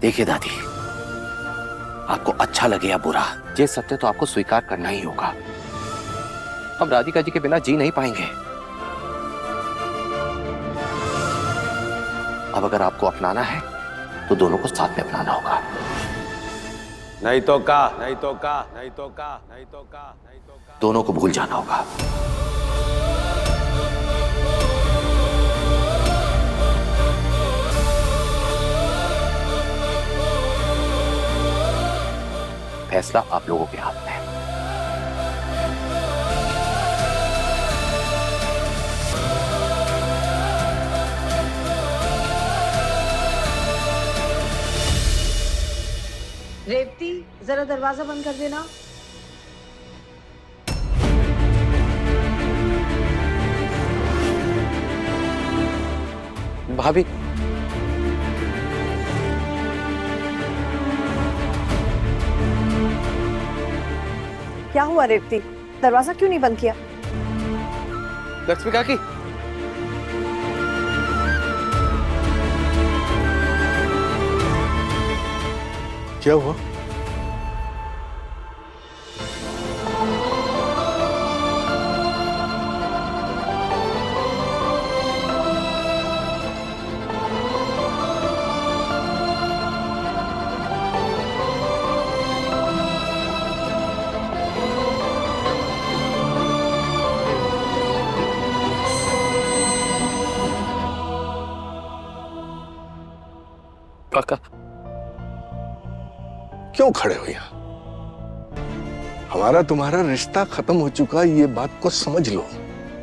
देखिए दादी, आपको अच्छा लगे या बुरा, ये सत्य तो आपको स्वीकार करना ही होगा। हम राधिका जी के बिना जी नहीं पाएंगे। अब अगर आपको अपनाना है तो दोनों को साथ में अपनाना होगा। नहीं तो का, नहीं तो का, नहीं तो का, नहीं तो का, नहीं तो का। दोनों को भूल जाना होगा। फैसला आप लोगों के हाथ में है। रेवती, जरा दरवाजा बंद कर देना। भाभी, क्या हुआ रेवती? दरवाजा क्यों नहीं बंद किया? लक्ष्मी काकी, क्या हुआ? काका, क्यों खड़े हो यहां? हमारा तुम्हारा रिश्ता खत्म हो चुका, ये बात को समझ लो।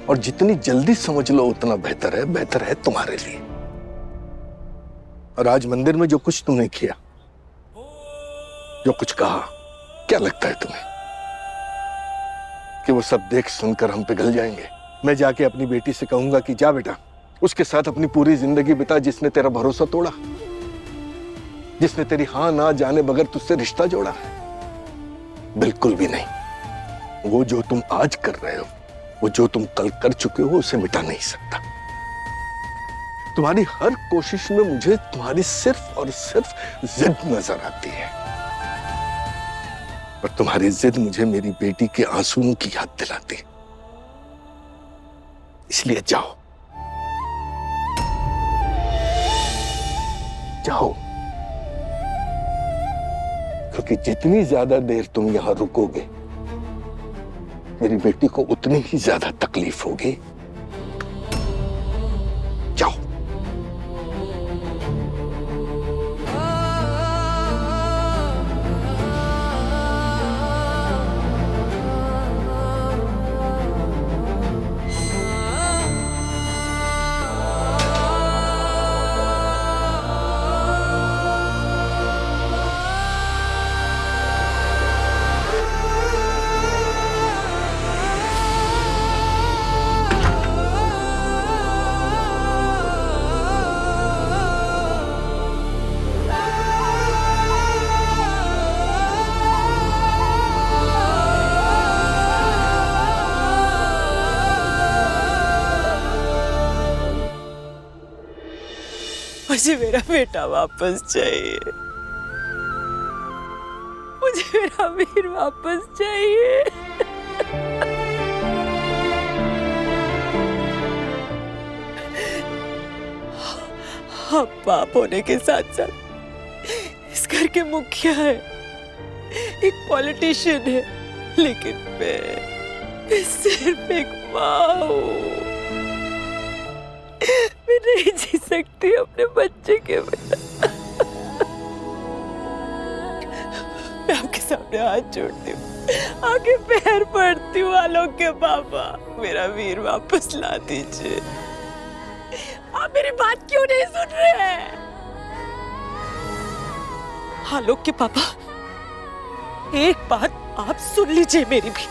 और जितनी जल्दी समझ लो उतना बेहतर है तुम्हारे लिए। और आज मंदिर में जो कुछ तुमने किया, जो कुछ कहा, क्या लगता है तुम्हें कि वो सब देख सुनकर हम पिघल जाएंगे? मैं जाके अपनी बेटी से कहूंगा कि जा बेटा, उसके साथ अपनी पूरी जिंदगी बिता, जिसने तेरा भरोसा तोड़ा, जिसने तेरी हां ना जाने बगैर तुझसे रिश्ता जोड़ा है। बिल्कुल भी नहीं। वो जो तुम आज कर रहे हो, वो जो तुम कल कर चुके हो, उसे मिटा नहीं सकता। तुम्हारी हर कोशिश में मुझे तुम्हारी सिर्फ और सिर्फ जिद नजर आती है। और तुम्हारी जिद मुझे मेरी बेटी के आंसुओं की याद दिलाती है। इसलिए जाओ, जाओ, क्योंकि जितनी ज्यादा देर तुम यहां रुकोगे, मेरी बेटी को उतनी ही ज्यादा तकलीफ होगी। जाओ। मुझे मेरा बेटा वापस चाहिए। मुझे मेरा वीर वापस चाहिए। आप बाप होने के साथ साथ इस घर के मुखिया है, एक पॉलिटिशियन है, लेकिन मैं सिर्फ एक माँ हूँ। मैं नहीं जी सकती अपने बच्चे के बिना। मैं आपके सामने हाथ जोड़ती हूँ, आगे पैर पड़ती हूँ। आलोक के पापा, मेरा वीर वापस ला दीजिए। आप मेरी बात क्यों नहीं सुन रहे हैं? आलोक के पापा, एक बात आप सुन लीजिए मेरी भी।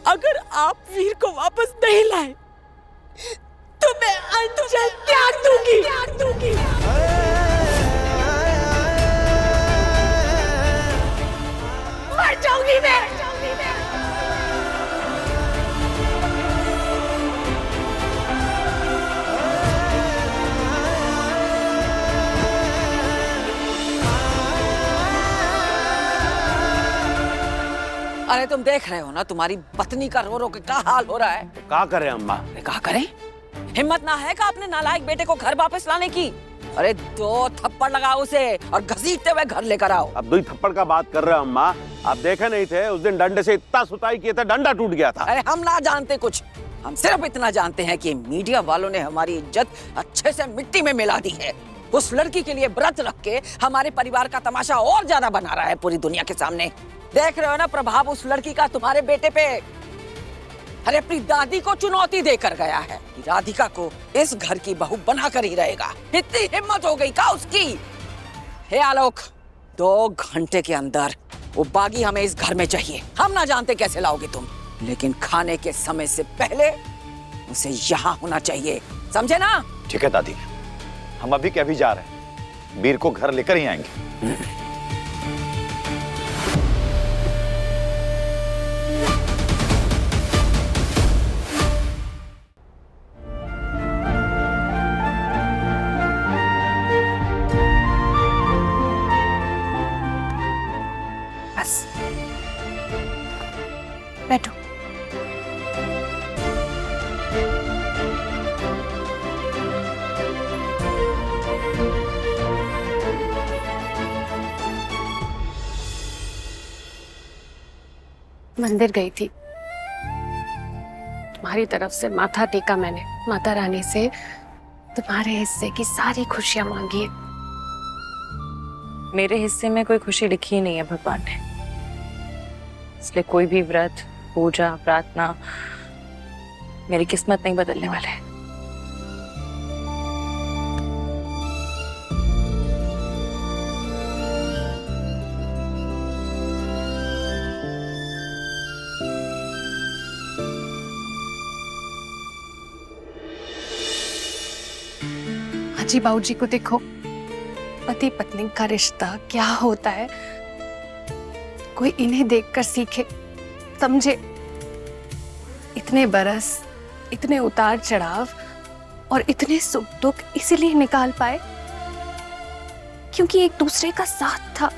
अगर आप वीर को वापस नहीं लाए तो मैं अंचल त्याग दूंगी। मर जाऊंगी मैं। अरे तुम देख रहे हो ना तुम्हारी पत्नी का रो रो के क्या हाल हो रहा है। क्या करें अम्मा? क्या करें? हिम्मत ना है का अपने नालायक बेटे को घर वापस लाने की? अरे 2 थप्पड़ लगाओ उसे और घसीटते हुए घर लेकर आओ। अब 2 थप्पड़ का बात कर रहे हो अम्मा? आप देखे नहीं थे उस दिन डंडे से इतना सुताई किए थे, डंडा टूट गया था। अरे हम ना जानते कुछ, हम सिर्फ इतना जानते हैं कि मीडिया वालों ने हमारी इज्जत अच्छे से मिट्टी में मिला दी है। उस लड़की के लिए व्रत रख के हमारे परिवार का तमाशा और ज्यादा बना रहा है पूरी दुनिया के सामने। देख रहे हो ना प्रभाव उस लड़की का तुम्हारे बेटे पे। अरे अपनी दादी को चुनौती देकर गया है कि राधिका को इस घर की बहू बनाकर ही रहेगा। इतनी हिम्मत हो गई का उसकी? हे आलोक, 2 घंटे के अंदर वो बागी हमें इस घर में चाहिए। हम ना जानते कैसे लाओगे तुम, लेकिन खाने के समय से पहले उसे यहाँ होना चाहिए, समझे ना? ठीक है दादी, हम अभी के अभी जा रहे हैं, वीर को घर लेकर ही आएंगे। बस बैठो। मंदिर गई थी, तुम्हारी तरफ से माथा टेका मैंने, माता रानी से तुम्हारे हिस्से की सारी खुशियां मांगी है। मेरे हिस्से में कोई खुशी लिखी ही नहीं है भगवान ने, इसलिए कोई भी व्रत, पूजा, प्रार्थना मेरी किस्मत नहीं बदलने वाले। जी बाबूजी को देखो, पति पत्नी का रिश्ता क्या होता है, कोई इन्हें देखकर सीखे, समझे। इतने बरस, इतने उतार चढ़ाव और इतने सुख दुख इसीलिए निकाल पाए क्योंकि एक दूसरे का साथ था।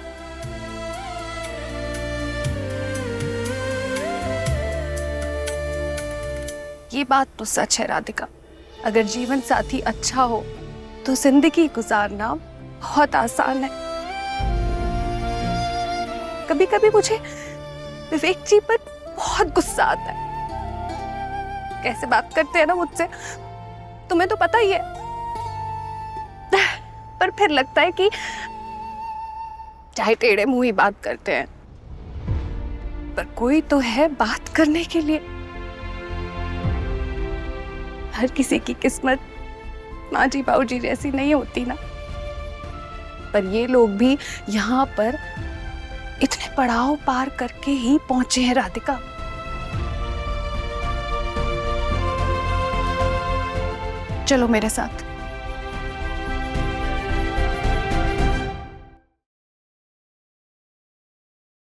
ये बात तो सच है राधिका, अगर जीवन साथी अच्छा हो तो जिंदगी गुजारना बहुत आसान है। कभी कभी मुझे विवेक जी पर बहुत गुस्सा आता है, कैसे बात करते हैं ना मुझसे, तुम्हें तो पता ही है। पर फिर लगता है कि चाहे टेढ़े मुंह ही बात करते हैं, पर कोई तो है बात करने के लिए। हर किसी की किस्मत माँ जी बाबूजी जैसी नहीं होती ना, पर ये लोग भी यहाँ पर इतने पड़ाव पार करके ही पहुंचे हैं राधिका। चलो मेरे साथ।